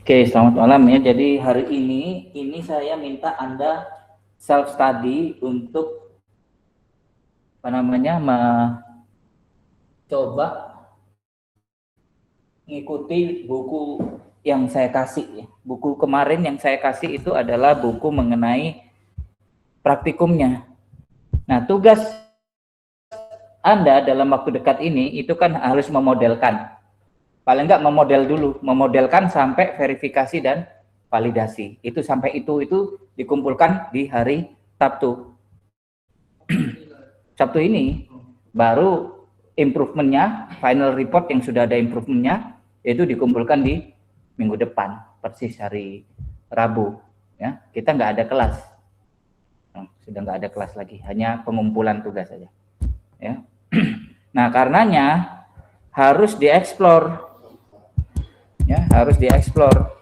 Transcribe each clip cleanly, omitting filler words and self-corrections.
Oke, selamat malam ya. Jadi hari ini saya minta Anda self study untuk coba mengikuti buku yang saya kasih ya. Buku kemarin yang saya kasih itu adalah buku mengenai praktikumnya. Nah, tugas Anda dalam waktu dekat ini itu kan harus memodelkan. Paling enggak memodel dulu, memodelkan sampai verifikasi dan validasi. Itu sampai itu dikumpulkan di hari Sabtu. Sabtu ini baru improvementnya, final report yang sudah ada improvementnya itu dikumpulkan di minggu depan, persis hari Rabu. Ya, kita nggak ada kelas, sudah nggak ada kelas lagi, hanya pengumpulan tugas saja. Ya, nah karenanya harus dieksplor, ya harus dieksplor.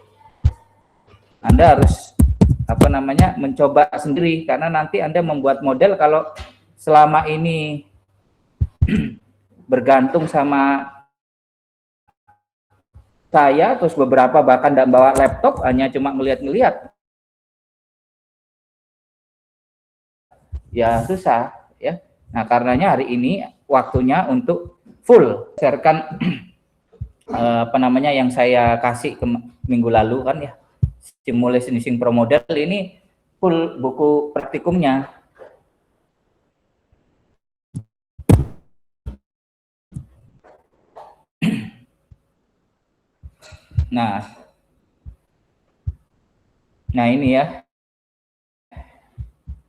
Anda harus mencoba sendiri, karena nanti Anda membuat model kalau selama ini bergantung sama saya, terus beberapa bahkan tidak bawa laptop, hanya cuma ngelihat-ngelihat, ya susah ya. Nah karenanya hari ini waktunya untuk full sharekan yang saya kasih ke minggu lalu kan ya, Stimulus Finishing Pro Model ini full buku praktikumnya. Nah ini ya,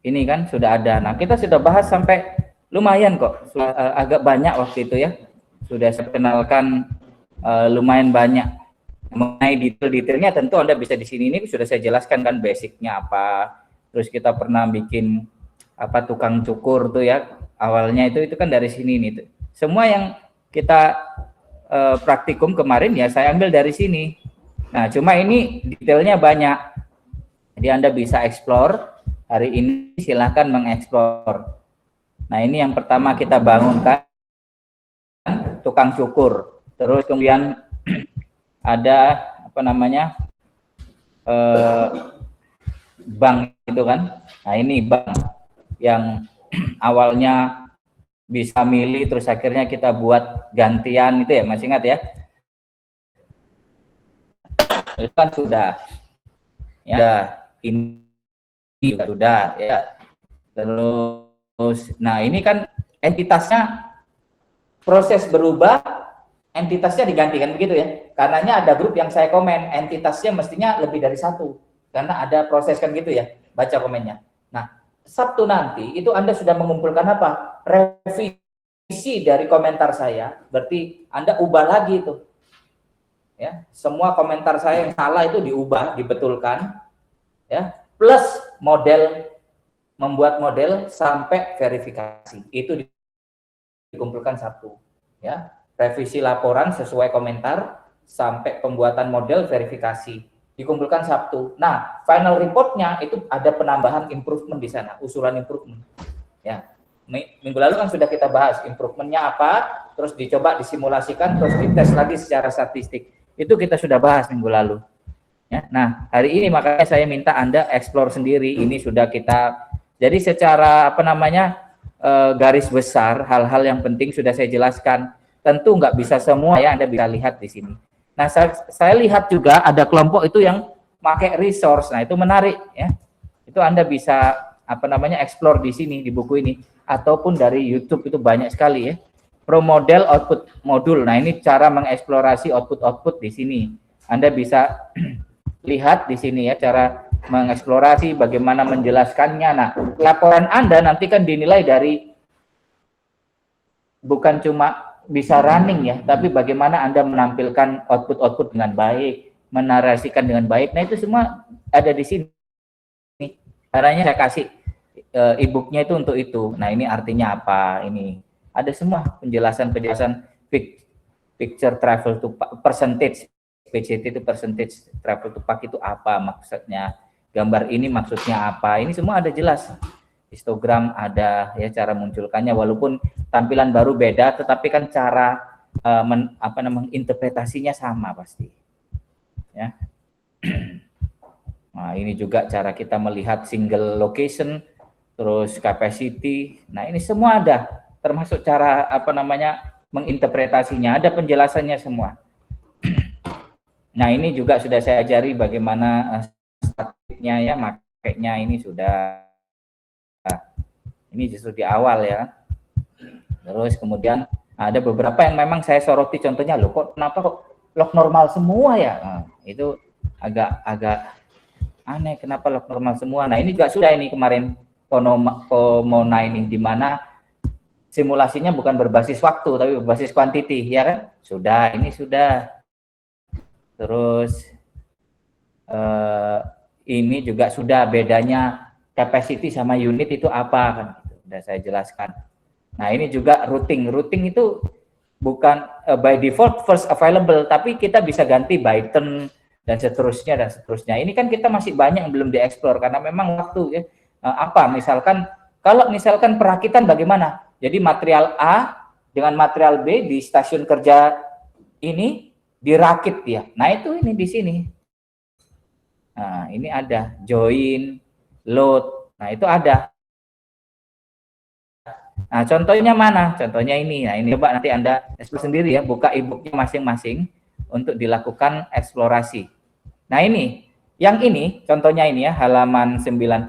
ini kan sudah ada. Nah kita sudah bahas sampai lumayan kok, agak banyak waktu itu ya, sudah saya kenalkan lumayan banyak mengenai detail-detailnya. Tentu Anda bisa di sini, ini sudah saya jelaskan kan basicnya apa. Terus kita pernah bikin tukang cukur tuh ya, awalnya itu kan dari sini nih tuh. Semua yang kita praktikum kemarin ya saya ambil dari sini. Nah cuma ini detailnya banyak, jadi Anda bisa explore. Hari ini silahkan mengeksplor. Nah ini yang pertama kita bangunkan tukang cukur, terus kemudian ada bank itu kan. Nah ini bank yang awalnya bisa milih, terus akhirnya kita buat gantian itu ya, masih ingat ya? Itu kan sudah ya, ini juga sudah ya. Terus nah ini kan entitasnya proses berubah, entitasnya digantikan begitu ya. Karenanya ada grup yang saya komen, entitasnya mestinya lebih dari satu, karena ada proses kan gitu ya, baca komennya. Nah Sabtu nanti itu Anda sudah mengumpulkan apa? Revisi dari komentar saya, berarti Anda ubah lagi itu ya, semua komentar saya yang salah itu diubah, dibetulkan ya, plus model, membuat model sampai verifikasi itu dikumpulkan Sabtu ya. Revisi laporan sesuai komentar sampai pembuatan model verifikasi dikumpulkan Sabtu. Nah final reportnya itu ada penambahan improvement di sana, usulan improvement ya. Minggu lalu kan sudah kita bahas improvementnya apa, terus dicoba disimulasikan, terus dites lagi secara statistik, itu kita sudah bahas minggu lalu ya. Nah hari ini makanya saya minta Anda explore sendiri. Ini sudah kita, jadi secara garis besar hal-hal yang penting sudah saya jelaskan. Tentu nggak bisa semua ya, Anda bisa lihat di sini. Nah saya lihat juga ada kelompok itu yang pakai resource. Nah itu menarik ya, itu Anda bisa explore di sini, di buku ini, ataupun dari YouTube, itu banyak sekali ya. Pro model, output modul. Nah ini cara mengeksplorasi output di sini. Anda bisa lihat di sini ya, cara mengeksplorasi, bagaimana menjelaskannya. Nah laporan Anda nanti kan dinilai dari bukan cuma bisa running ya, tapi bagaimana Anda menampilkan output dengan baik, menarasikan dengan baik. Nah itu semua ada di sini. Caranya saya kasih e-booknya itu untuk itu. Nah ini artinya apa, ini ada semua penjelasan picture travel to percentage, PCT itu percentage travel to park itu apa maksudnya, gambar ini maksudnya apa, ini semua ada jelas. Histogram ada ya, cara munculkannya, walaupun tampilan baru beda, tetapi kan cara interpretasinya sama pasti ya. Nah, ini juga cara kita melihat single location, terus capacity. Nah, ini semua ada, termasuk cara menginterpretasinya, ada penjelasannya semua. Nah, ini juga sudah saya ajari bagaimana statiknya ya, makanya ini sudah, ini justru di awal ya. Terus kemudian ada beberapa yang memang saya soroti, contohnya loh kok kenapa kok log normal semua ya. Nah, itu agak aneh, kenapa log normal semua. Nah, ini juga sudah ini kemarin Komono ini, di mana simulasinya bukan berbasis waktu tapi berbasis quantity ya kan. Sudah, ini sudah. Terus ini juga sudah, bedanya capacity sama unit itu apa kan, sudah saya jelaskan. Nah, ini juga routing itu bukan by default first available, tapi kita bisa ganti by turn dan seterusnya dan seterusnya. Ini kan kita masih banyak yang belum dieksplor karena memang waktu ya. Misalkan kalau misalkan perakitan bagaimana? Jadi material A dengan material B di stasiun kerja ini dirakit ya. Nah, itu ini di sini. Nah, ini ada join, load. Nah, itu ada. Nah, contohnya mana? Contohnya ini. Nah, ini coba nanti Anda eksplor sendiri ya, buka e-booknya masing-masing untuk dilakukan eksplorasi. Nah, ini, yang ini, contohnya ini ya, halaman 97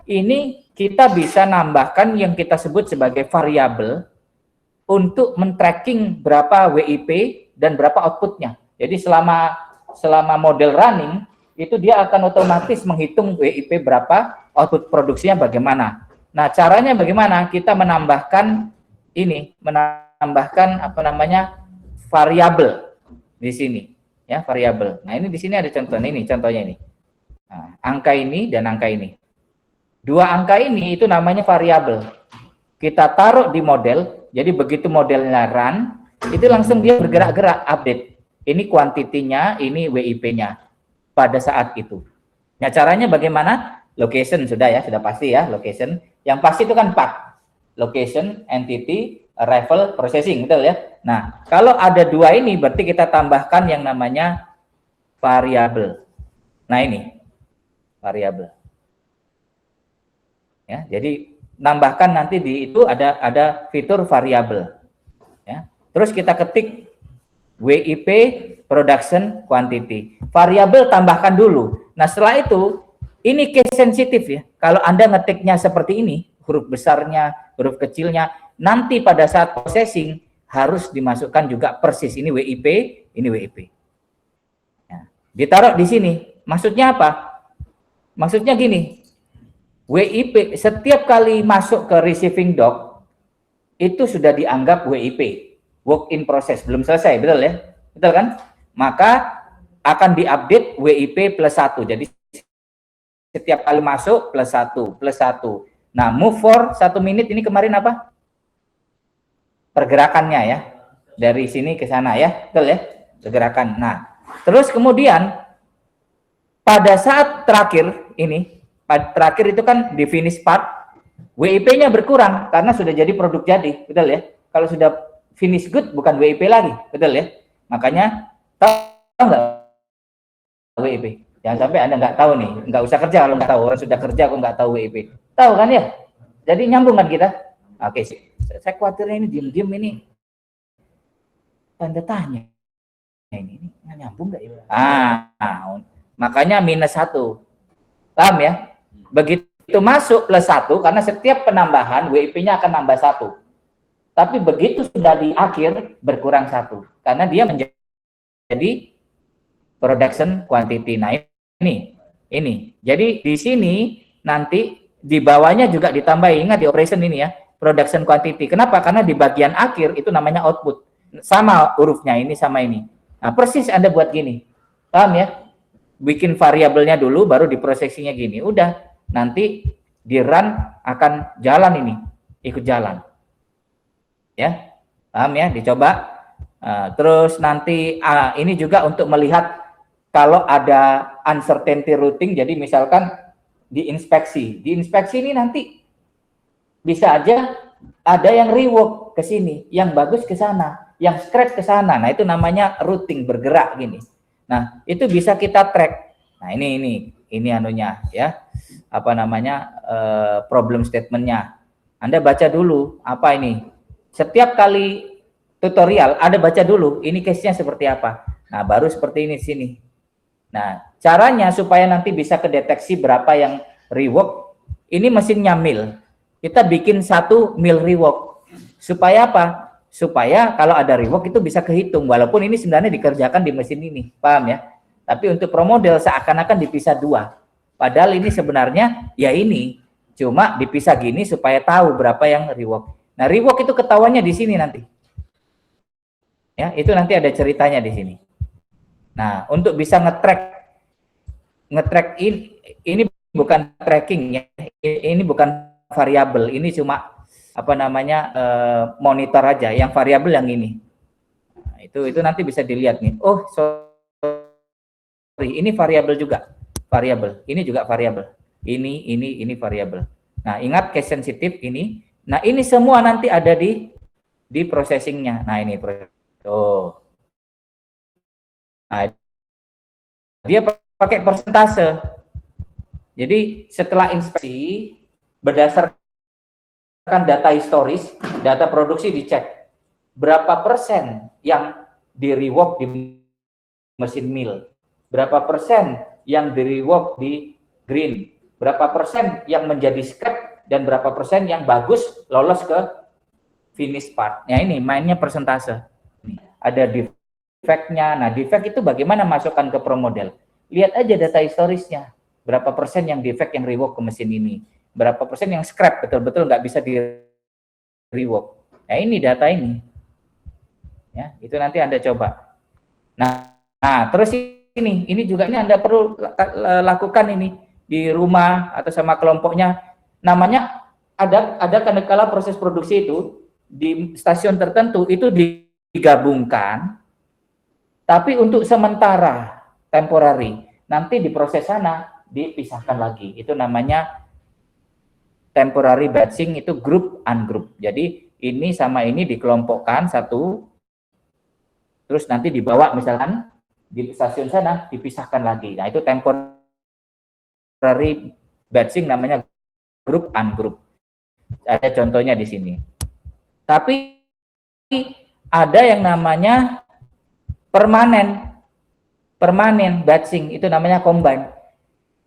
ini kita bisa nambahkan yang kita sebut sebagai variabel untuk men-tracking berapa WIP dan berapa outputnya. Jadi selama model running, itu dia akan otomatis menghitung WIP berapa, output produksinya bagaimana. Nah, caranya bagaimana? Kita menambahkan ini, variabel di sini, ya, variabel. Nah, ini di sini ada contohnya ini. Nah, angka ini dan angka ini. Dua angka ini itu namanya variabel. Kita taruh di model, jadi begitu modelnya run, itu langsung dia bergerak-gerak update. Ini kuantitinya, ini WIP-nya pada saat itu. Nah, caranya bagaimana? Location sudah ya, sudah pasti ya, location. Yang pasti itu kan 4. Location, entity, arrival, processing, betul ya. Nah, kalau ada dua ini berarti kita tambahkan yang namanya variabel. Nah, ini variabel. Ya, jadi nambahkan nanti di itu ada fitur variabel. Ya. Terus kita ketik WIP production quantity. Variabel tambahkan dulu. Nah, setelah itu ini case sensitif ya. Kalau Anda ngetiknya seperti ini, huruf besarnya, huruf kecilnya, nanti pada saat processing harus dimasukkan juga persis ini WIP, ini WIP. Ya. Ditaruh di sini. Maksudnya apa? Maksudnya gini. WIP setiap kali masuk ke receiving dock itu sudah dianggap WIP, work in process, belum selesai, betul ya? Betul kan? Maka akan diupdate WIP +1. Jadi setiap kali masuk +1. Nah, move for 1 menit ini kemarin apa? Pergerakannya ya. Dari sini ke sana ya, betul ya? Pergerakan. Nah, terus kemudian pada saat terakhir ini, terakhir itu kan di finish part, WIP-nya berkurang karena sudah jadi produk jadi, betul ya? Kalau sudah finish good bukan WIP lagi, betul ya? Makanya tahu nggak WIP? Jangan sampai Anda nggak tahu nih, nggak usah kerja kalau nggak tahu. Orang sudah kerja kok nggak tahu WIP. Tahu kan ya? Jadi nyambung kan kita? Oke, saya khawatirnya ini diem-diem ini tanda tanya. Ini nggak nyambung nggak ya? Makanya -1. Paham ya? Begitu masuk +1, karena setiap penambahan WIP-nya akan nambah 1. Tapi begitu sudah di akhir berkurang 1 karena dia menjadi production quantity. Nah, ini. Jadi di sini nanti di bawahnya juga ditambah, ingat di operation ini ya, production quantity. Kenapa? Karena di bagian akhir itu namanya output. Sama hurufnya ini sama ini. Nah, persis Anda buat gini. Paham ya? Bikin variabelnya dulu baru diprosesinya gini. Udah, nanti di run akan jalan ini, ikut jalan. Ya, paham ya? Dicoba. Terus nanti ini juga untuk melihat kalau ada uncertainty routing. Jadi misalkan di inspeksi ini nanti bisa aja ada yang rework ke sini, yang bagus ke sana, yang scratch ke sana. Nah, itu namanya routing, bergerak gini. Nah, itu bisa kita track. Nah, ini ini anunya ya, apa namanya, problem statementnya. Anda baca dulu apa ini. Setiap kali tutorial ada baca dulu ini case-nya seperti apa. Nah, baru seperti ini sini. Nah, caranya supaya nanti bisa kedeteksi berapa yang rework, ini mesinnya mil. Kita bikin satu mil rework. Supaya apa? Supaya kalau ada rework itu bisa kehitung, walaupun ini sebenarnya dikerjakan di mesin ini, paham ya? Tapi untuk pro model seakan-akan dipisah dua. Padahal ini sebenarnya ya ini, cuma dipisah gini supaya tahu berapa yang rework. Nah, rework itu ketahuannya di sini nanti. Ya, itu nanti ada ceritanya di sini. Nah, untuk bisa ngetrack ini bukan tracking ya, ini bukan variabel, ini cuma apa namanya monitor aja. Yang variabel yang ini. Nah, itu nanti bisa dilihat nih. Oh, sorry, ini variabel juga. Variabel. Ini juga variabel. Ini variabel. Nah, ingat case sensitif ini. Nah, ini semua nanti ada di processingnya. Nah, ini oh. Nah, dia pakai persentase. Jadi setelah inspeksi berdasarkan data historis, data produksi dicek berapa persen yang di rework di mesin mill, berapa persen yang di rework di green, berapa persen yang menjadi scrap dan berapa persen yang bagus lolos ke finish part. Ya ini mainnya persentase. Ada defect-nya. Nah, defect itu bagaimana masukkan ke pro model? Lihat aja data historisnya. Berapa persen yang defect yang rework ke mesin ini? Berapa persen yang scrap betul-betul nggak bisa di rework? Nah, ini data ini. Ya, itu nanti Anda coba. Nah, terus ini juga ini Anda perlu lakukan ini di rumah atau sama kelompoknya. Namanya ada kala proses produksi itu di stasiun tertentu itu digabungkan, tapi untuk sementara, temporary. Nanti di proses sana dipisahkan lagi. Itu namanya temporary batching, itu group ungroup. Jadi ini sama ini dikelompokkan satu, terus nanti dibawa misalkan di stasiun sana dipisahkan lagi. Nah, itu temporary batching namanya group ungroup. Ada contohnya di sini. Tapi ada yang namanya permanen batching, itu namanya combine.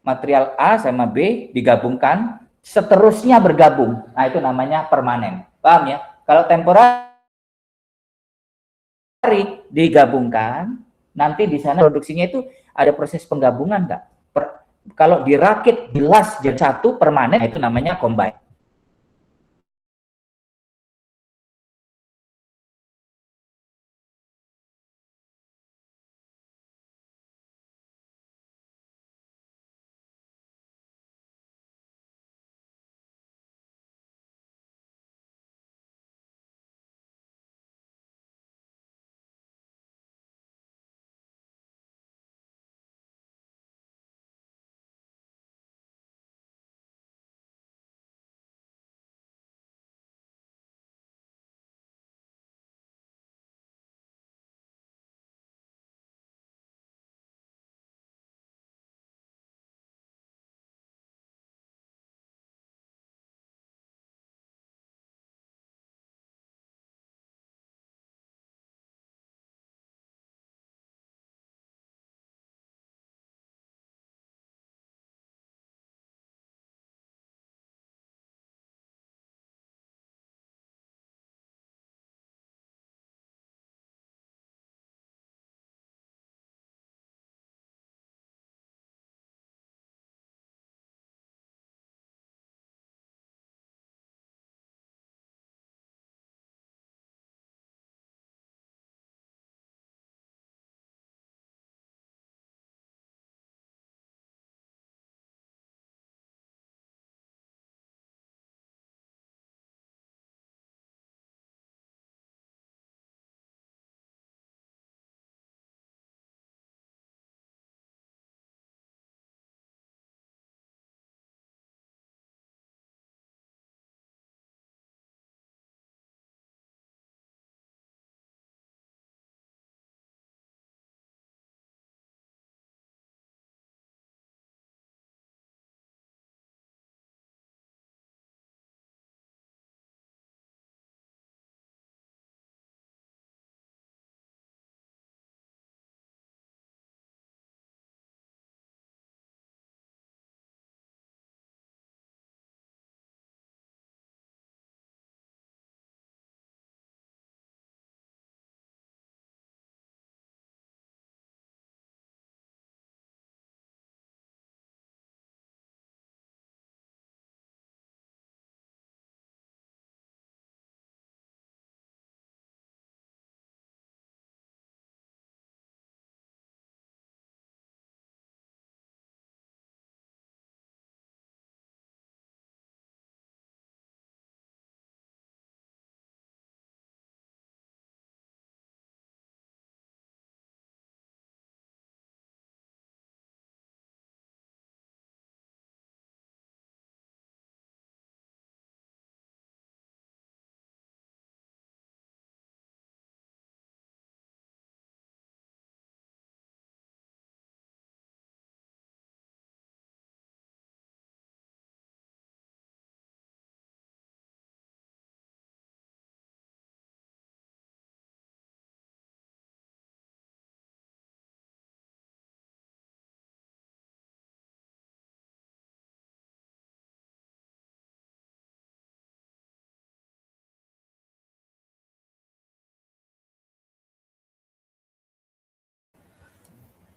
Material A sama B digabungkan, seterusnya bergabung. Nah, itu namanya permanen. Paham ya? Kalau temporary digabungkan, nanti di sana produksinya itu ada proses penggabungan enggak? Kalau dirakit jelas jadi satu permanen, itu namanya combine.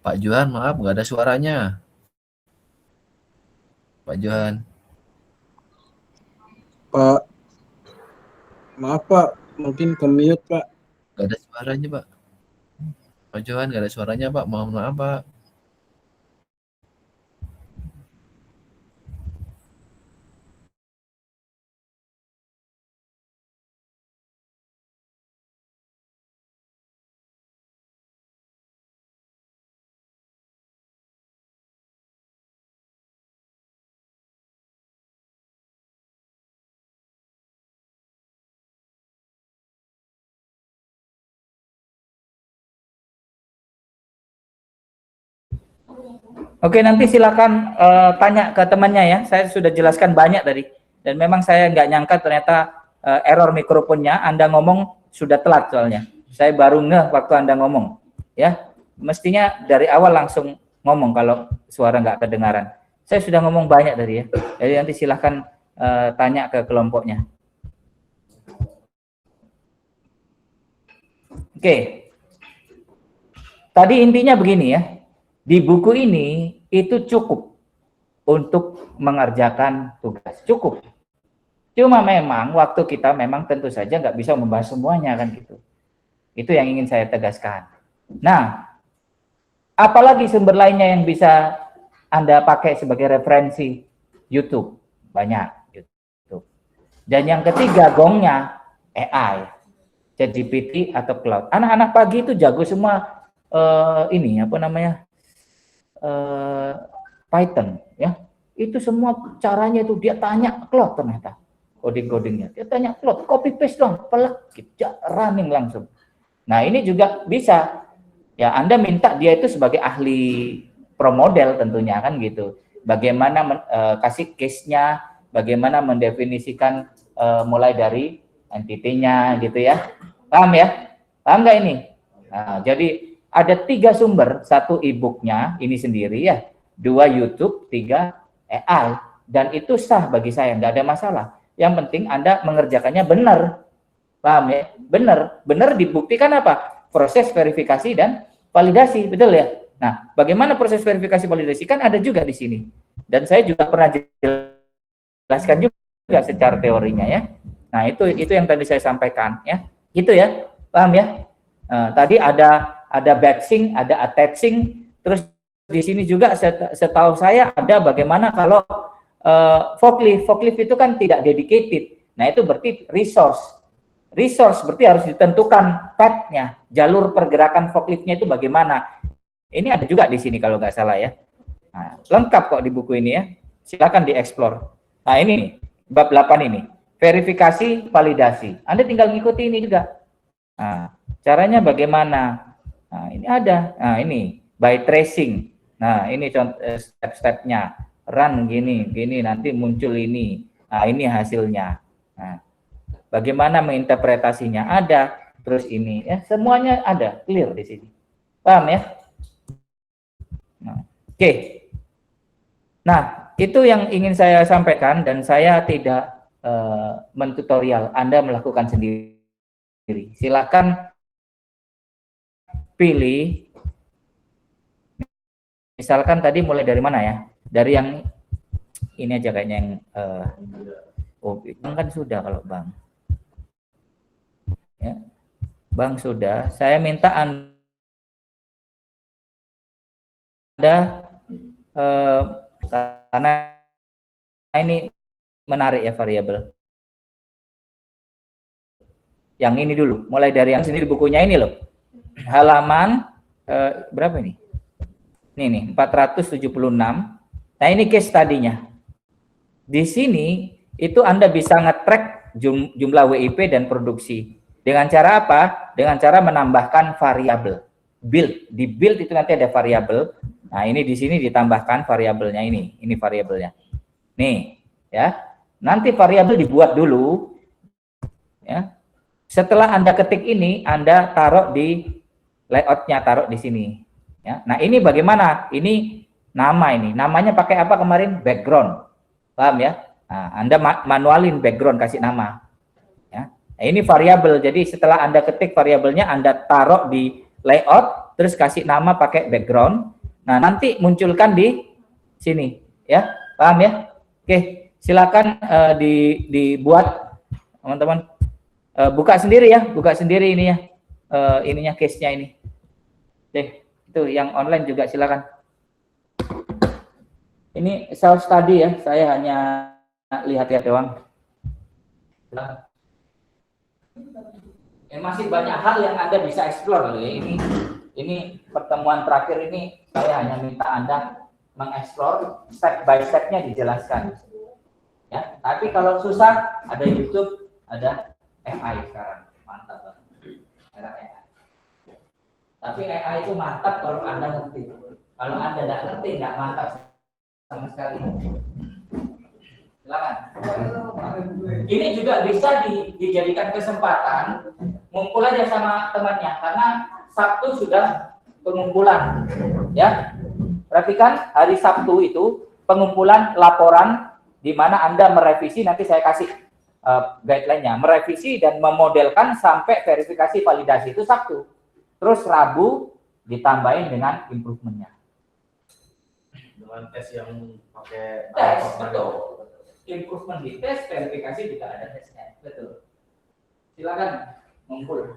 Pak Johan, maaf nggak ada suaranya. Pak Johan. Pak, maaf Pak, mungkin ke-mute Pak. Nggak ada suaranya Pak. Pak Johan nggak ada suaranya Pak, mohon maaf Pak. Oke, nanti silakan tanya ke temannya ya. Saya sudah jelaskan banyak tadi. Dan memang saya nggak nyangka ternyata error mikrofonnya. Anda ngomong sudah telat soalnya. Saya baru ngeh waktu Anda ngomong. Ya, mestinya dari awal langsung ngomong kalau suara nggak kedengaran. Saya sudah ngomong banyak tadi ya. Jadi nanti silakan tanya ke kelompoknya. Oke. Tadi intinya begini ya. Di buku ini itu cukup untuk mengerjakan tugas, cukup. Cuma memang waktu kita memang tentu saja nggak bisa membahas semuanya kan gitu. Itu yang ingin saya tegaskan. Nah, apalagi sumber lainnya yang bisa Anda pakai sebagai referensi? YouTube, banyak YouTube. Dan yang ketiga gongnya AI, ChatGPT atau cloud. Anak-anak pagi itu jago semua ini apa namanya? Python ya, itu semua caranya itu dia tanya Claude ternyata coding-codingnya, dia tanya Claude, copy paste dong, pelak, running langsung. Nah ini juga bisa ya, Anda minta dia itu sebagai ahli pro model tentunya kan gitu, bagaimana kasih case-nya, bagaimana mendefinisikan mulai dari entity-nya gitu ya, paham ya, paham nggak ini? Nah, jadi ada 3 sumber, 1 e-booknya ini sendiri ya, 2 YouTube, 3 AI, dan itu sah bagi saya, nggak ada masalah. Yang penting Anda mengerjakannya benar, paham ya? Benar dibuktikan apa? Proses verifikasi dan validasi, betul ya? Nah, bagaimana proses verifikasi validasi kan ada juga di sini, dan saya juga pernah jelaskan juga secara teorinya ya. Nah itu yang tadi saya sampaikan ya, itu ya, paham ya? Tadi ada batching, ada attaching, terus di sini juga setahu saya ada bagaimana kalau forklift itu kan tidak dedicated. Nah itu berarti resource berarti harus ditentukan path-nya, jalur pergerakan forkliftnya itu bagaimana. Ini ada juga di sini kalau nggak salah ya. Nah, lengkap kok di buku ini ya. Silakan dieksplor. Nah ini nih, bab 8 ini, verifikasi validasi. Anda tinggal ngikuti ini juga. Nah, caranya bagaimana? Nah, ini ada. Nah, ini by tracing. Nah, ini contoh step-stepnya. Run gini, nanti muncul ini. Nah, ini hasilnya. Nah, bagaimana menginterpretasinya ada. Terus ini ya, semuanya ada, clear di sini. Paham ya? Nah, oke. Nah, itu yang ingin saya sampaikan dan saya tidak mentutorial. Anda melakukan sendiri. Silakan pilih, misalkan tadi mulai dari mana ya, dari yang ini aja kayaknya yang Bang kan sudah, kalau Bang ya, Bang sudah, saya minta Anda karena ini menarik ya variabel. Yang ini dulu, mulai dari yang sini di bukunya ini loh, halaman berapa ini? Ini nih 476. Nah ini case tadinya. Di sini itu Anda bisa nge-track jumlah WIP dan produksi. Dengan cara apa? Dengan cara menambahkan variabel. Build, di build itu nanti ada variabel. Nah ini di sini ditambahkan variabelnya ini variabelnya. Nih ya. Nanti variabel dibuat dulu. Ya. Setelah Anda ketik ini, Anda taruh di layoutnya, taruh di sini. Ya. Nah ini bagaimana? Ini nama ini. Namanya pakai apa kemarin? Background. Paham ya? Nah, Anda manualin background, kasih nama. Ya. Nah, ini variabel. Jadi setelah Anda ketik variabelnya, Anda taruh di layout, terus kasih nama pakai background. Nah, nanti munculkan di sini, ya, paham ya? Oke, silakan dibuat teman-teman. Buka sendiri ya, buka sendiri ini ya, ininya case-nya ini. Oke, itu yang online juga silakan. Ini self study ya, saya hanya lihat-lihat doang. Masih banyak hal yang Anda bisa explore ya. Ini pertemuan terakhir ini saya hanya minta Anda mengeksplor step by step-nya dijelaskan. Ya, tapi kalau susah ada YouTube, ada AI sekarang, mantap banget. Ada AI. Tapi AI itu mantap kalau Anda ngerti. Kalau Anda tidak ngerti, nggak mantap sama sekali. Silakan. Ini juga bisa dijadikan kesempatan ngumpul aja sama temannya, karena Sabtu sudah pengumpulan, ya. Perhatikan hari Sabtu itu pengumpulan laporan di mana Anda merevisi, nanti saya kasih guideline-nya, merevisi dan memodelkan sampai verifikasi validasi itu Sabtu. Terus Rabu ditambahin dengan improvement-nya. Dengan tes yang pakai Tes, betul. Improvement di tes, verifikasi juga ada tesnya, betul. Silakan ngumpul.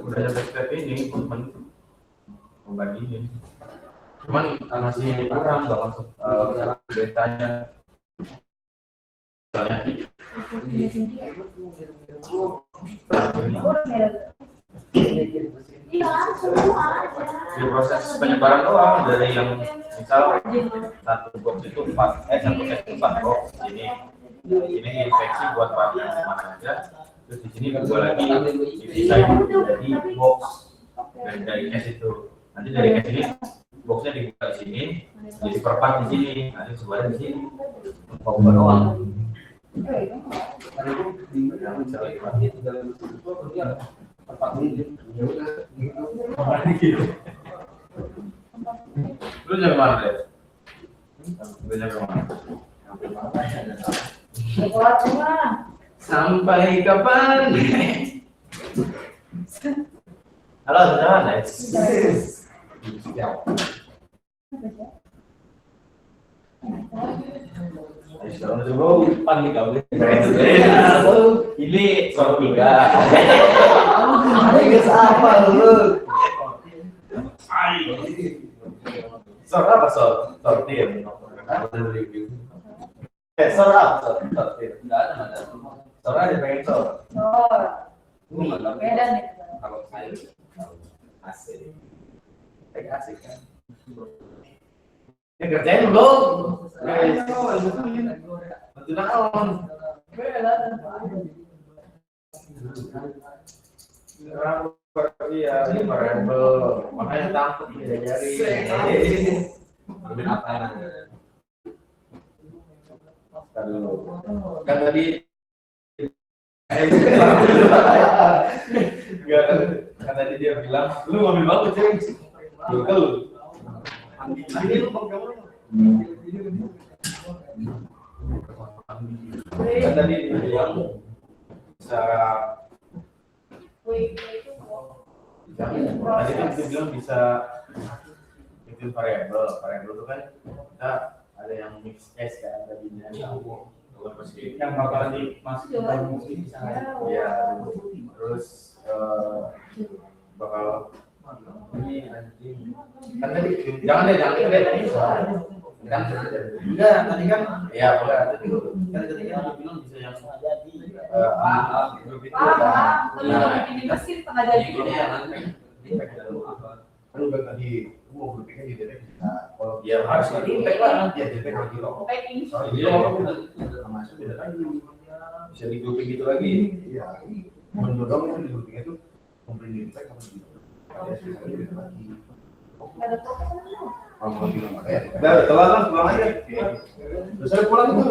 Udah nyampe step ini, membandingin. Cuman masih kurang nggak masuk datanya. Di proses penyebaran doang dari yang misal satu box itu 1 set itu 4 box, ini infeksi buat pasien mana aja. Terus di sini gua lagi desain jadi box dari case itu. Nanti dari case ini boxnya dibuka di sini, jadi per part di sini, nanti sebaran di sini. Mau doang. Lu nyampe mana deh? Lu nyampe mana? Sampai kapan? Halo, sudah nice. Sekarang coba panik kau ini soal 3. Ini apa lu? Soal apa soal tim? Soal apa soal tim? Enggak ada. Soal ada pengen soal. Beda nih. Kalau saya asik. Asik kan. Ya kerjain belum? Betul naon? Iya, ini variabel, makanya takut diajari. Lebih apa? Kan tadi enggak kan tadi dia bilang lu ngambil bagus ceng lu ini lu kan tadi dia bilang bisa tadi kan dia bilang bisa bikin variabel itu kan kita ada yang mix case kan tadinya yang bakalan dimasukin dalam musik ya terus bakal ini anjing kan tadi jangan deh kan enggak tadi kan ya enggak tadi kan ketika dia bilang bisa yang grup itu kalau di mesin setengah jadi ini yang nanti kan udah tadi mau berpikir di DP kalau dia harus di DP lah dia DP lagi loh jadi masuk beda lagi bisa di grouping gitu lagi iya mendorong itu di grouping itu komplain di DP sama gitu udah telat lah pulang aja terus saya pulang itu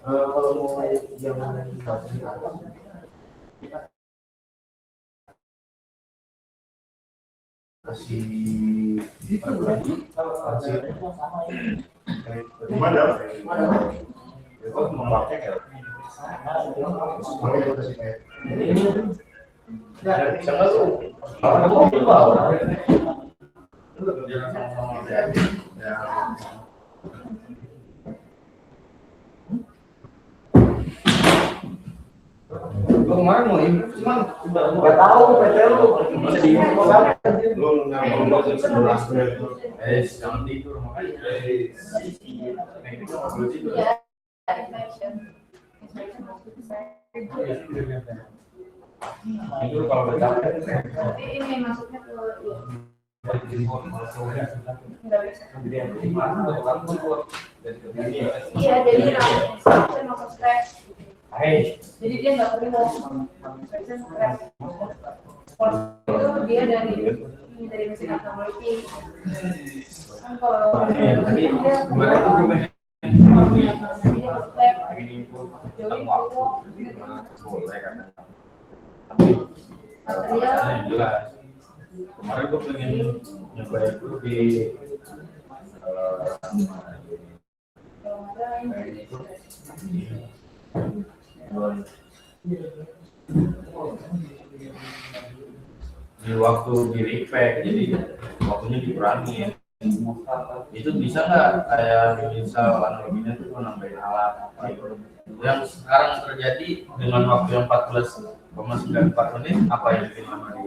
kalau mau yang mana kasih gimana? Itu memakai ya. Semuanya kasih kayak. Siapa tuh? Kamu lupa. Lo kemarin mau improve cuman nggak tahu PT lu masih di improve kan? Lu nggak 11 menit. Jangan tidur makanya. Itu kalau bercanda. Ini masuknya ke iya jadi saya mau stres. Jadi dia nggak perlu stres. Itu dia dari mesin automatik. Kan kalau jelas. Kemarin gue pengen nyoba itu di waktu di repack, jadi waktunya dikurangi. Itu bisa nggak kayak misal analoginya tuh nambahin alat apa itu yang sekarang terjadi dengan waktu yang 14,94 menit apa yang bikin lama di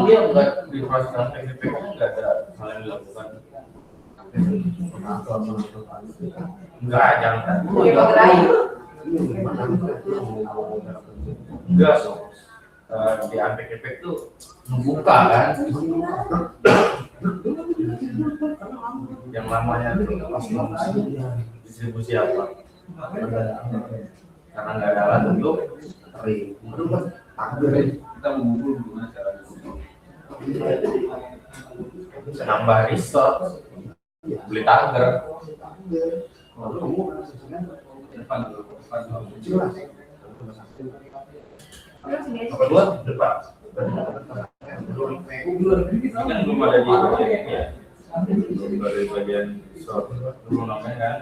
dia nggak di proses transfer nggak ada hal yang dilakukan nggak jangan enggak di Ampek tuh membuka kan yang namanya distribusi apa karena nggak ada alat untuk kita mengumpul gimana caranya nambah resource beli tagar kedua depan kan belum ada di bagian ya baru di bagian short belum namanya kan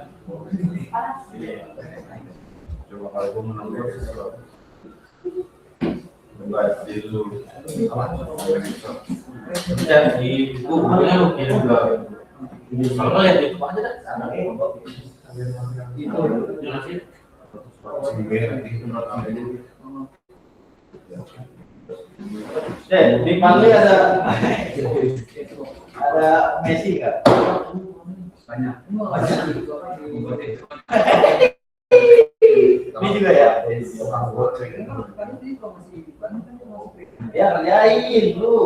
coba kalau gue menambah short coba dulu jadi bukunya lu kirim ke kalau lihat di aja dah itu yang sih di Bali ada Messi kan? Banyak. Ini juga ya? Ya kerjain lu.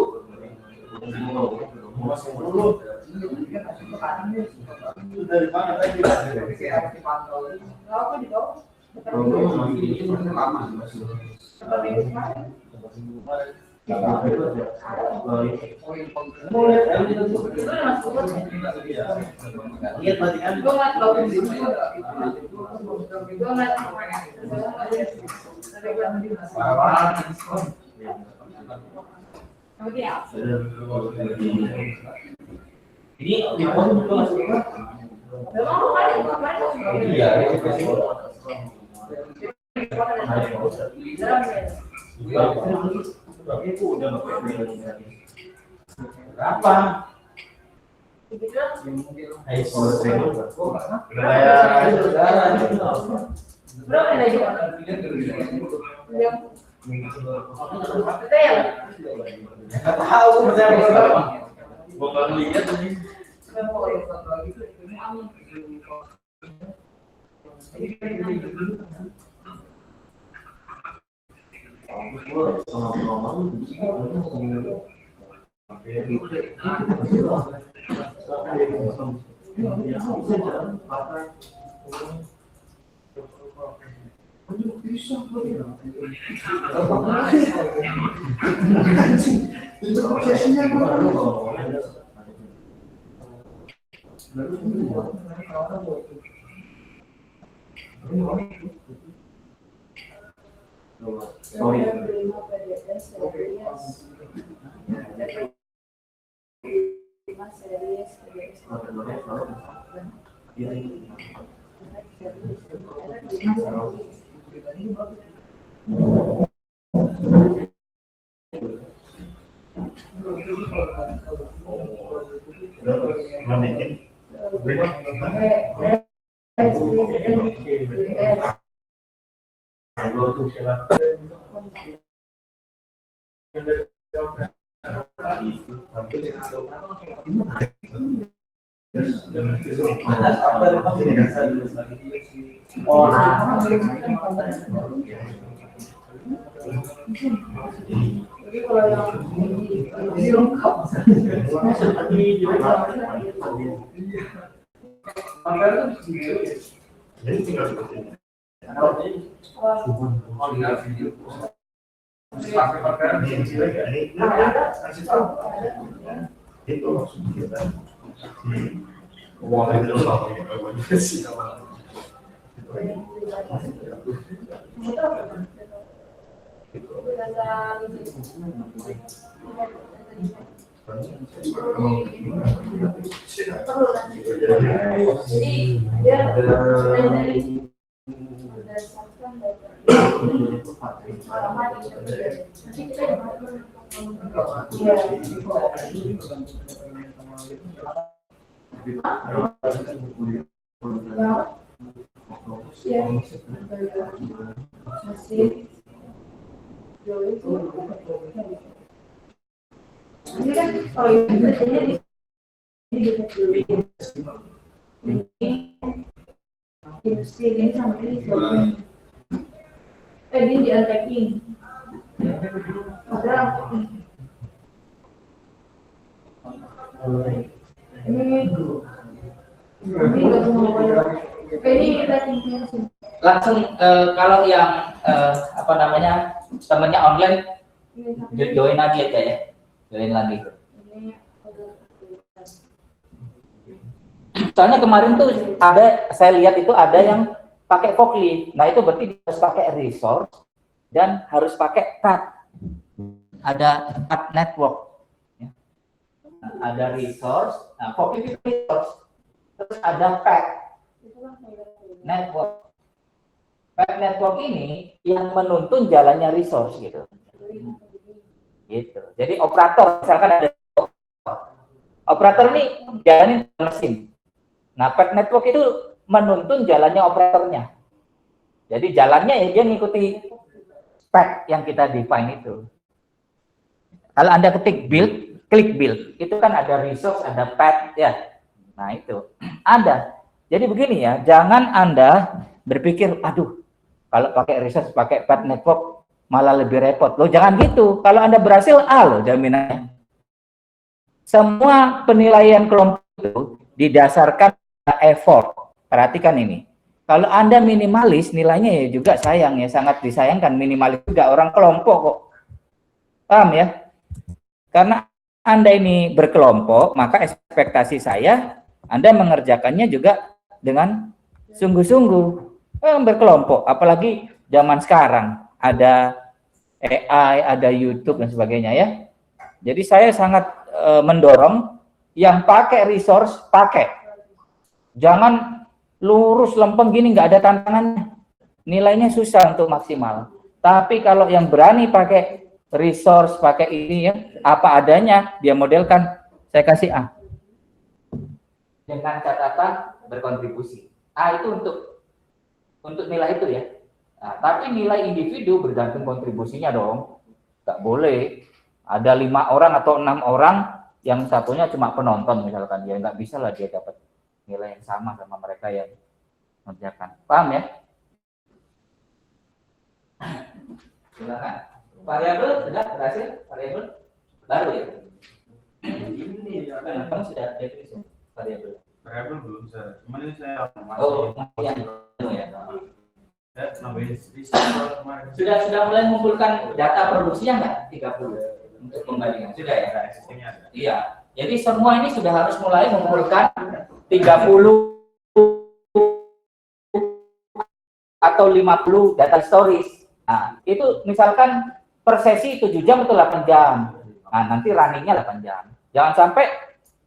Masuk dulu. Dari mana tadi? Kalau di bawah. Lihat tadi kan. Ini di bawah juga masuk. Iya, itu udah berapa? Berapa lagi? Tahu berapa? Bukan lihat ini. Ini kan kalau itu biasanya industri ini sama ini ini di unpacking ada ini langsung kalau yang apa namanya temennya online join lagi aja ya, join lagi. Soalnya kemarin tuh ada, saya lihat itu ada yang pakai forklift. Nah itu berarti harus pakai resource dan harus pakai CAD. Ada CAD network. Ya. Nah, ada resource, nah forklift itu resource. Terus ada PAC network. PAC network ini yang menuntun jalannya resource gitu. Gitu. Jadi operator, misalkan ada operator ini jalanin mesin. Nah, PAC network itu menuntun jalannya operatornya. Jadi jalannya ya dia ngikuti PAC yang kita define itu. Kalau Anda ketik build, klik build, itu kan ada resource, ada PAC ya. Nah, itu ada. Jadi begini ya, jangan Anda berpikir, aduh, kalau pakai resource, pakai PAC network malah lebih repot. Loh, jangan gitu. Kalau Anda berhasil, loh jaminannya. semua penilaian kelompok itu didasarkan effort. Perhatikan ini. Kalau Anda minimalis, nilainya ya juga sayang ya, sangat disayangkan. Minimalis juga orang kelompok kok. Paham ya? Karena Anda ini berkelompok, maka ekspektasi saya Anda mengerjakannya juga dengan sungguh-sungguh. Berkelompok, apalagi zaman sekarang ada AI, ada YouTube dan sebagainya ya. Jadi saya sangat mendorong yang pakai resource, pakai. Jangan lurus lempeng gini nggak ada tantangannya. Nilainya susah untuk maksimal. Tapi kalau yang berani pakai resource, pakai ini ya, apa adanya, dia modelkan, saya kasih A. Dengan catatan berkontribusi. A itu untuk nilai itu ya. Nah, tapi nilai individu bergantung kontribusinya dong. Nggak boleh ada 5 orang atau 6 orang yang satunya cuma penonton misalkan, dia nggak bisa lah dia dapat nilai yang sama mereka yang mengerjakan. Paham ya? Silakan. Variabel sudah berhasil? Variabel baru ya? Ini kamu sudah definisi variabel? Variabel belum saya. Cuman ini saya ya. Sudah mulai mengumpulkan data produksinya nggak? 30 untuk pembandingan sudah ya? Iya. Jadi semua ini sudah harus mulai mengumpulkan 30 atau 50 data stories. Nah, itu misalkan per sesi 7 jam atau 8 jam. Nah, nanti runningnya 8 jam. Jangan sampai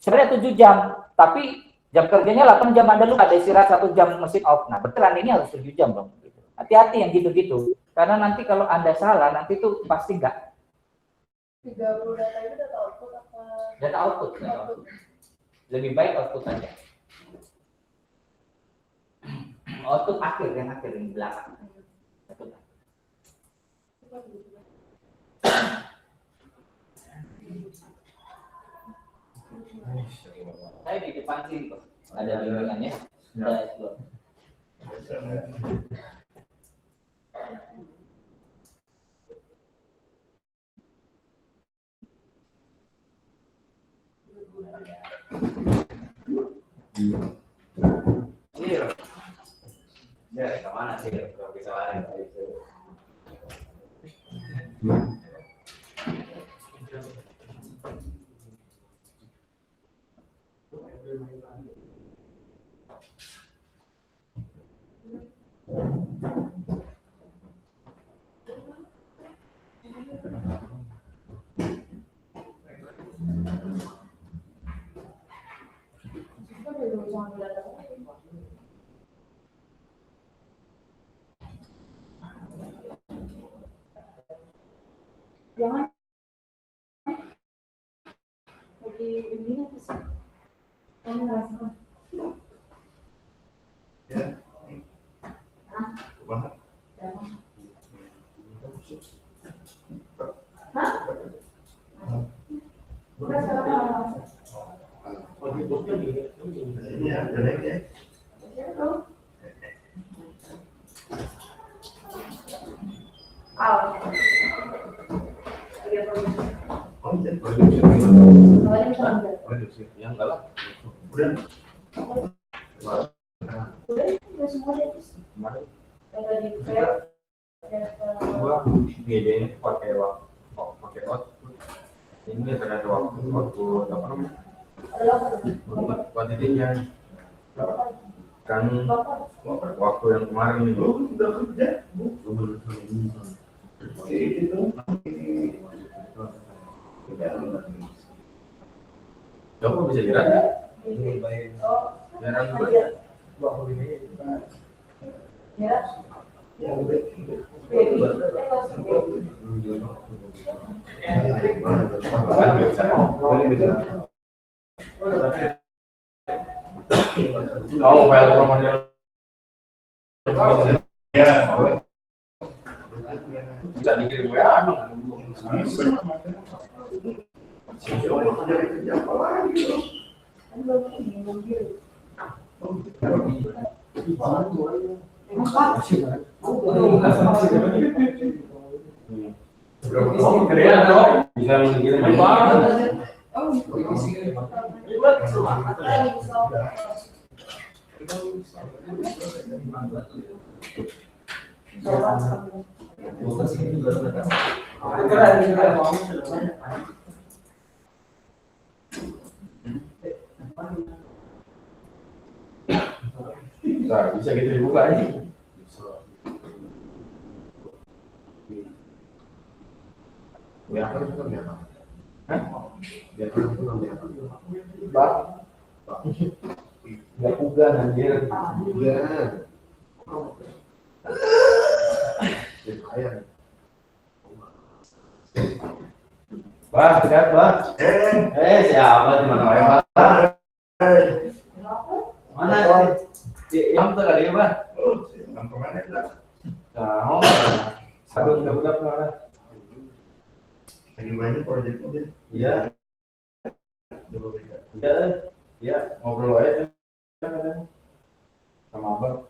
sebenarnya 7 jam, tapi jam kerjanya 8 jam, Anda lupa ada istirahat 1 jam mesin off. Nah, berarti runningnya harus 7 jam dong. Hati-hati yang gitu-gitu. Karena nanti kalau Anda salah, nanti itu pasti enggak. 30 data itu data output apa? Data output. Lebih baik output aja. Output akhir yang belakang. Saya di depan sini kok. Ada bimbingannya. Ya, kemana sih? Kalau bisa lari. Jangan lagi ini sih. Kamu rasakan. Ya. Banget. Hah? Udah sekarang. Iya, benar ya. Ya enggak lah. Udah. Udah semua deh. Kemarin Ada di fair. gua ngedein pakai waktu. Ini ada waktu apa namanya? Kuantitinya kan waktu yang kemarin itu udah kerja. Coba bisa lihat ya? Oh, file formatnya. Ya, bisa dikirim WA dong. Bisa mengirim. Nah, bisa gitu dibuka aja. Ya, nggak pugan anjir. Bang, dekat bang. Siapa di mana orang bang? Mana? Yang tuh kali ya bang. Tahu. Satu budak mana? Lagi banyak proyeknya. Iya. Iya, ngobrol aja sama abang.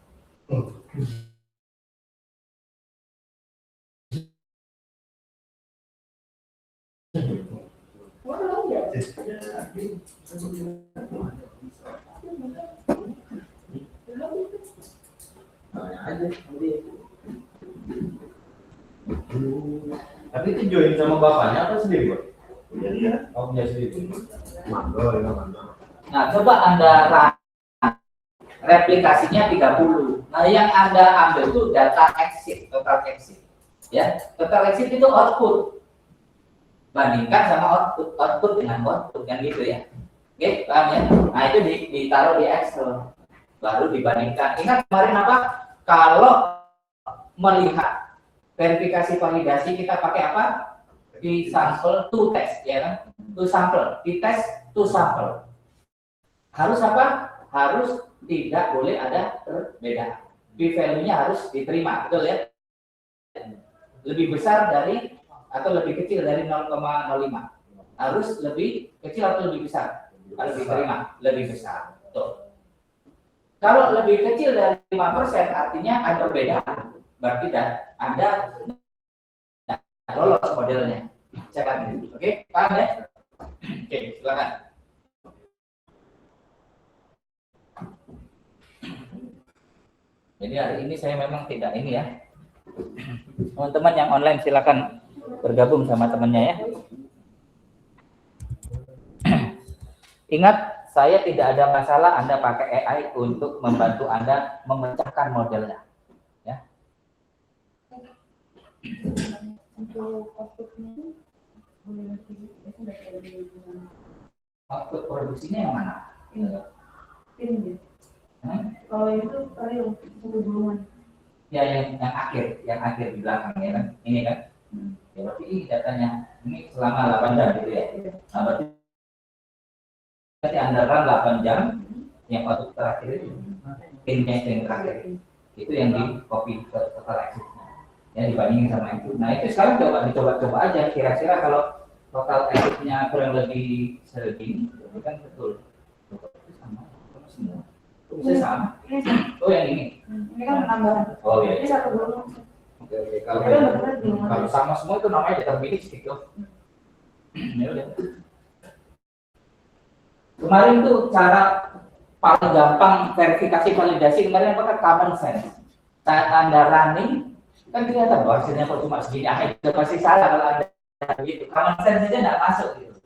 Nanya aja. Tapi itu join sama bapaknya apa sendiri, Bang? Iya. Oh, punya sendiri. Mandor, ya mandor. Nah, coba Anda replikasinya 30. Nah, yang Anda ambil itu data exit, total exit. Ya, total exit itu output. Bandingkan sama output dengan output kan gitu ya. Oke, paham ya? Nah, itu ditaruh di Excel. Baru dibandingkan. Ingat kemarin apa? Kalau melihat verifikasi validasi kita pakai apa? Di sampel to test, ya kan? To sample, di test to sample. Harus apa? Harus tidak boleh ada perbedaan. P-value-nya harus diterima, betul ya? Lebih besar dari atau lebih kecil dari 0,05. Harus lebih kecil atau lebih besar? Harus diterima, lebih besar. Tuh. Kalau lebih kecil dari 5% artinya ada perbedaan. Berarti Anda lolos modelnya. Cekan. Oke, paham ya? Oke, silakan. Jadi hari ini saya memang tidak ini ya. Teman-teman yang online silakan bergabung sama temannya ya. Ingat, saya tidak ada masalah Anda pakai AI untuk membantu Anda memecahkan modelnya. Ya. Untuk outputnya Output produksinya yang mana? ini. Kalau itu tadi hubungan. Ya yang akhir di belakang ya kan. Ini kan. Ya, berarti ini datanya ini selama 8 jam gitu ya. Nah, berarti Anda run 8 jam yang output terakhir itu pinnya itu yang terakhir itu yang di copy ke total exit-nya ya dibandingin sama itu. Nah itu sekarang dicoba aja kira-kira kalau total exit-nya kurang lebih segini itu kan betul sama semua bisa sama. Oh yang ini Kan penambahan. oh iya Ini satu golongan. oke. Kalau sama semua itu namanya determinis gitu. Ya udah. Kemarin tuh cara paling gampang verifikasi validasi kemarin apa? Common sense. Saat Anda running kan kelihatan bahwa hasilnya kok cuma segini, itu pasti salah kalau Anda begitu. Common sense aja nggak masuk gitu.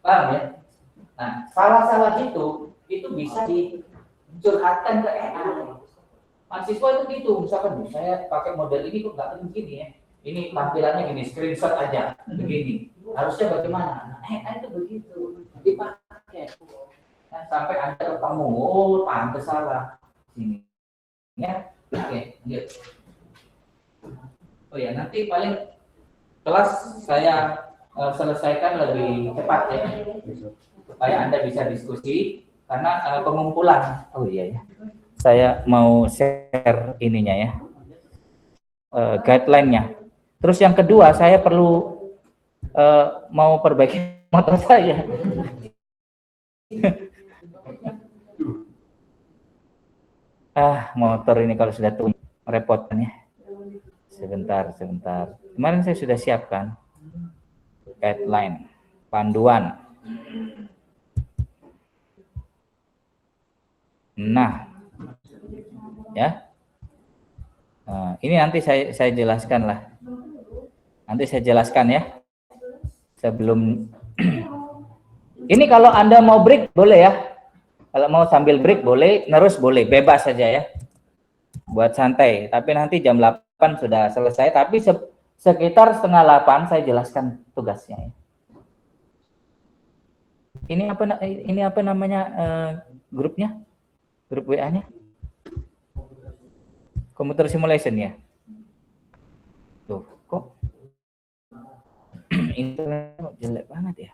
Paham ya? Nah, salah-salah itu bisa dicurhatkan ke AI. Mahasiswa itu gitu, misalkan saya pakai model ini kok nggak begini ya. Ini tampilannya gini, screenshot aja begini. Harusnya bagaimana? Nah, AI itu begitu. Dipakai. Nah, sampai Anda ketemu, oh pantes salah. Sini. Ya. Oke, lanjut. Oh ya, nanti paling kelas saya selesaikan lebih cepat ya. Supaya Anda bisa diskusi karena pengumpulan. Oh iya ya. Saya mau share ininya ya. Guideline-nya. Terus yang kedua, saya perlu mau perbaiki motor saya. Motor ini kalau sudah tua repotnya. Sebentar. Kemarin saya sudah siapkan guideline, panduan. Nah, ya. Nah, ini nanti saya jelaskan lah. Nanti saya jelaskan ya. Sebelum ini kalau Anda mau break boleh ya. Kalau mau sambil break boleh, terus boleh, bebas saja ya. Buat santai. Tapi nanti jam 8 sudah selesai, tapi sekitar setengah 8 saya jelaskan tugasnya ya. Ini apa namanya grupnya? Grup WA-nya? Computer simulation ya. Tuh, kok internet jelek banget ya.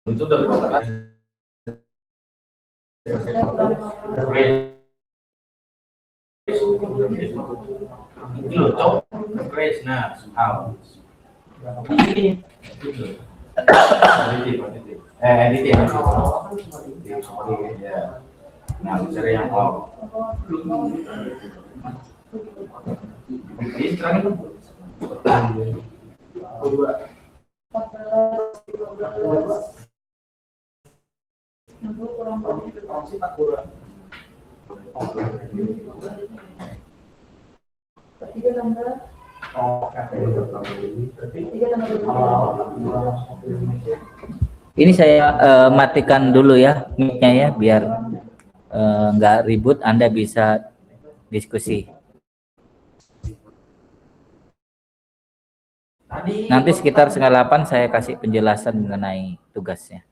Itu udah itu loh, cok. Grace, nah, how? Editing. Ya. Nah, cari yang off. Ini sekarang Ini saya matikan dulu ya mic-nya ya biar nggak ribut, Anda bisa diskusi. Nanti sekitar setengah 8 saya kasih penjelasan mengenai tugasnya.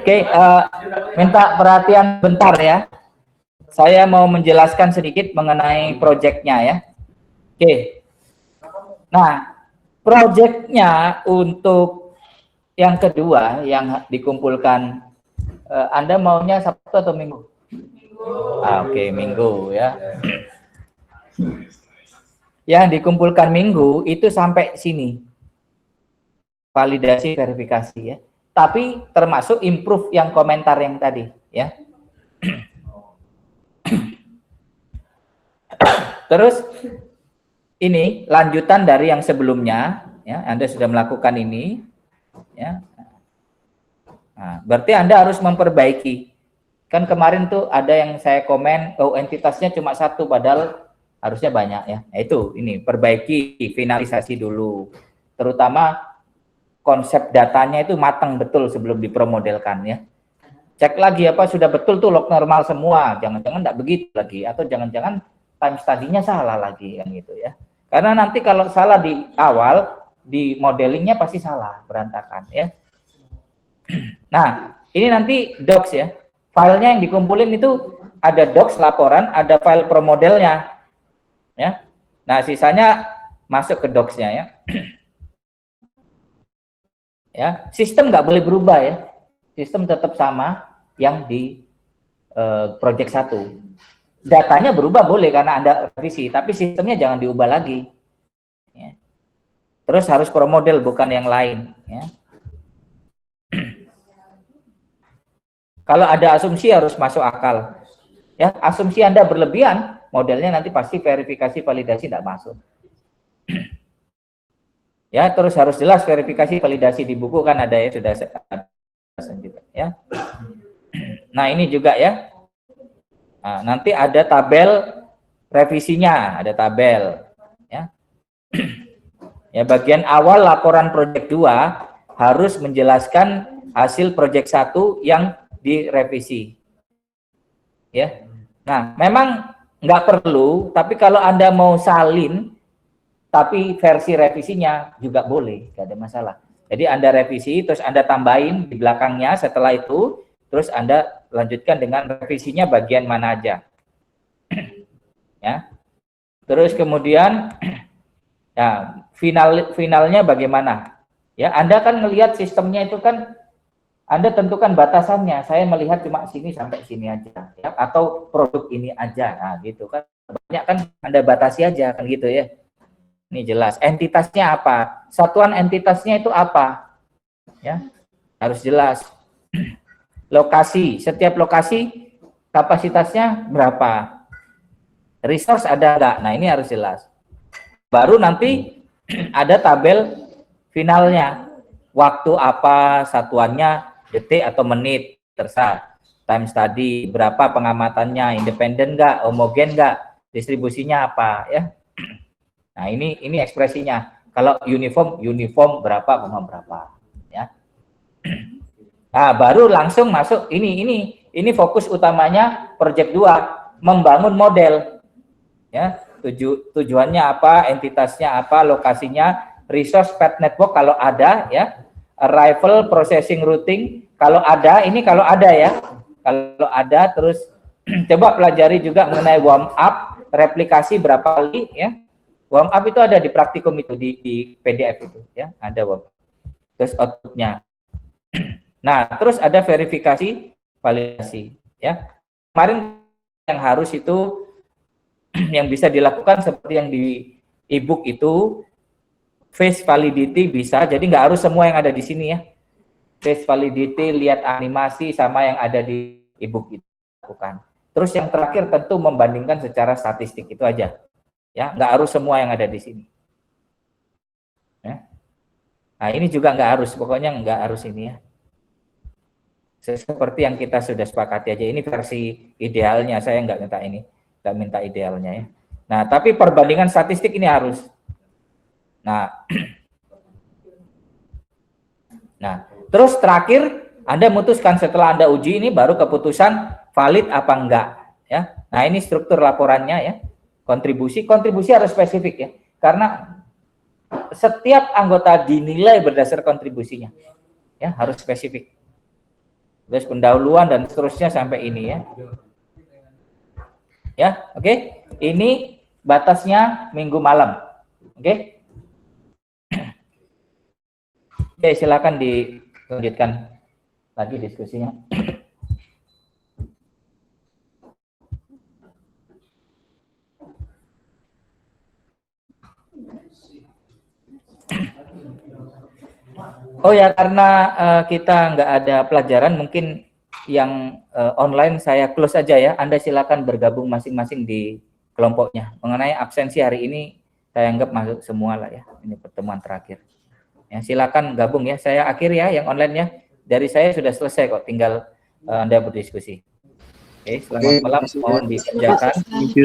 Oke, minta perhatian bentar ya. Saya mau menjelaskan sedikit mengenai proyeknya ya. Oke. Nah, proyeknya untuk yang kedua yang dikumpulkan, Anda maunya Sabtu atau Minggu? Oke, Minggu ya. Yang dikumpulkan Minggu itu sampai sini. Validasi verifikasi ya. Tapi termasuk improve yang komentar yang tadi ya. Terus ini lanjutan dari yang sebelumnya ya, Anda sudah melakukan ini ya. Nah, berarti Anda harus memperbaiki. Kan kemarin tuh ada yang saya komen, oh entitasnya cuma satu padahal harusnya banyak ya. Nah, itu ini perbaiki, finalisasi dulu. Terutama konsep datanya itu matang betul sebelum dipromodelkan ya. Cek lagi apa sudah betul tuh log normal semua. Jangan-jangan enggak begitu lagi atau jangan-jangan time study-nya salah lagi kan gitu ya. Karena nanti kalau salah di awal di modelingnya pasti salah, berantakan ya. Nah, ini nanti docs ya. Filenya yang dikumpulin itu ada docs laporan, ada file promodelnya ya. Nah, sisanya masuk ke docs-nya ya. Ya, sistem nggak boleh berubah ya. Sistem tetap sama yang di project 1. Datanya berubah boleh karena Anda revisi, tapi sistemnya jangan diubah lagi. Ya. Terus harus promodel bukan yang lain. Ya. Kalau ada asumsi harus masuk akal. Ya, asumsi Anda berlebihan, modelnya nanti pasti verifikasi validasi tidak masuk. Ya, terus harus jelas verifikasi validasi di buku kan ada ya, sudah ya. Nah, ini juga ya. Nah, nanti ada tabel revisinya, ada tabel ya. Ya, bagian awal laporan proyek 2 harus menjelaskan hasil proyek 1 yang direvisi. Ya. Nah, memang nggak perlu, tapi kalau Anda mau salin tapi versi revisinya juga boleh, nggak ada masalah. Jadi Anda revisi, terus Anda tambahin di belakangnya setelah itu, terus Anda lanjutkan dengan revisinya bagian mana aja. Ya. Terus kemudian, ya, finalnya bagaimana? Ya, Anda kan melihat sistemnya itu kan, Anda tentukan batasannya, saya melihat cuma sini sampai sini aja, ya, atau produk ini aja, nah gitu kan. Banyak kan Anda batasi aja, kan gitu ya. Ini jelas, entitasnya apa? Satuan entitasnya itu apa? Ya, harus jelas. Lokasi, setiap lokasi kapasitasnya berapa? Resource ada enggak? Nah, ini harus jelas. Baru nanti ada tabel finalnya. Waktu apa, satuannya, detik atau menit, terserah. Time study, berapa pengamatannya, independen enggak, homogen enggak, distribusinya apa, ya. Nah, ini ekspresinya. Kalau uniform berapa, ya. Nah, baru langsung masuk ini fokus utamanya project 2, membangun model. Ya, tujuannya apa, entitasnya apa, lokasinya, resource path network kalau ada ya, arrival processing routing kalau ada, ini kalau ada ya. Kalau ada terus coba pelajari juga mengenai warm up, replikasi berapa kali ya. Warm up itu ada di praktikum itu di PDF itu ya, ada warm up. Terus outputnya. Nah, terus ada verifikasi validasi ya. Kemarin yang harus itu yang bisa dilakukan seperti yang di e-book itu face validity bisa, jadi nggak harus semua yang ada di sini ya. Face validity, lihat animasi sama yang ada di e-book itu lakukan. Terus yang terakhir tentu membandingkan secara statistik itu aja. Ya, nggak harus semua yang ada di sini. Ya. Nah, ini juga nggak harus, pokoknya nggak harus ini ya. Seperti yang kita sudah sepakati aja, ini versi idealnya, saya nggak minta ini, nggak minta idealnya ya. Nah, tapi perbandingan statistik ini harus. Nah, terus terakhir Anda memutuskan setelah Anda uji ini baru keputusan valid apa enggak ya. Nah, ini struktur laporannya ya. Kontribusi harus spesifik ya. Karena setiap anggota dinilai berdasar kontribusinya. Ya, harus spesifik. terus pendahuluan dan seterusnya sampai ini ya. Ya, oke. Ini batasnya minggu malam. Oke. Oke, silakan dilanjutkan lagi diskusinya. Oh ya, karena kita nggak ada pelajaran, mungkin yang online saya close aja ya. Anda silakan bergabung masing-masing di kelompoknya. Mengenai absensi hari ini, saya anggap masuk semua lah ya. Ini pertemuan terakhir. Ya, silakan gabung ya. Saya akhir ya yang online ya. Dari saya sudah selesai kok, tinggal Anda berdiskusi. Oke, selamat malam. Mohon dikerjakan.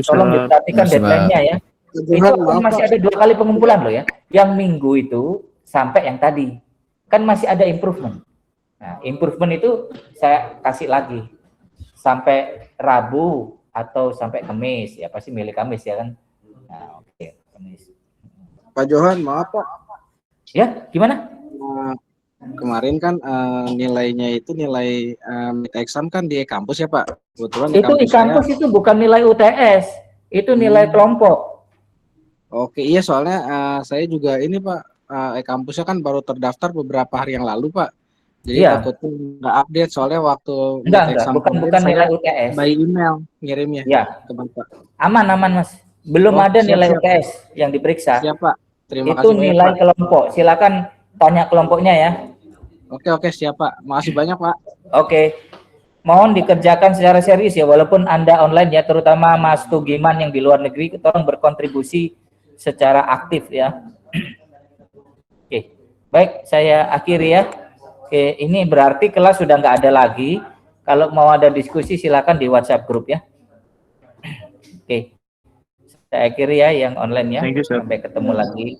Tolong diperhatikan deadline-nya ya. Itu masih ada 2 kali pengumpulan loh ya. Yang minggu itu sampai yang tadi. Kan masih ada improvement. Nah, improvement itu saya kasih lagi sampai Rabu atau sampai Kamis ya, pasti milih Kamis ya kan. Nah, oke, Kamis. Pak Johan, maaf Pak. Ya, gimana? Kemarin kan nilainya itu nilai mid exam kan di kampus ya Pak. Kebetulan Itu di kampus itu bukan nilai UTS, itu nilai kelompok. Oke, iya soalnya saya juga ini Pak, kampusnya kan baru terdaftar beberapa hari yang lalu Pak. Jadi Iya. takutnya nggak update soalnya waktu Enggak, exam bukan kemarin nilai saya UTS. by email ngirimnya Ya, ke Bapak. aman Mas. Belum Oh, ada nilai siap. UTS yang diperiksa. Siap Pak. Terima Itu kasih banyak nilai Pak. kelompok. Silakan tanya kelompoknya ya. Oke siap Pak. Makasih banyak Pak. Oke. Mohon dikerjakan secara serius ya, walaupun Anda online ya, terutama Mas Tugiman yang di luar negeri, tolong berkontribusi secara aktif ya. Oke, baik, saya akhiri ya. Oke, ini berarti kelas sudah nggak ada lagi. Kalau mau ada diskusi silakan di WhatsApp grup ya. Oke, saya akhiri ya yang online ya. Sampai ketemu lagi.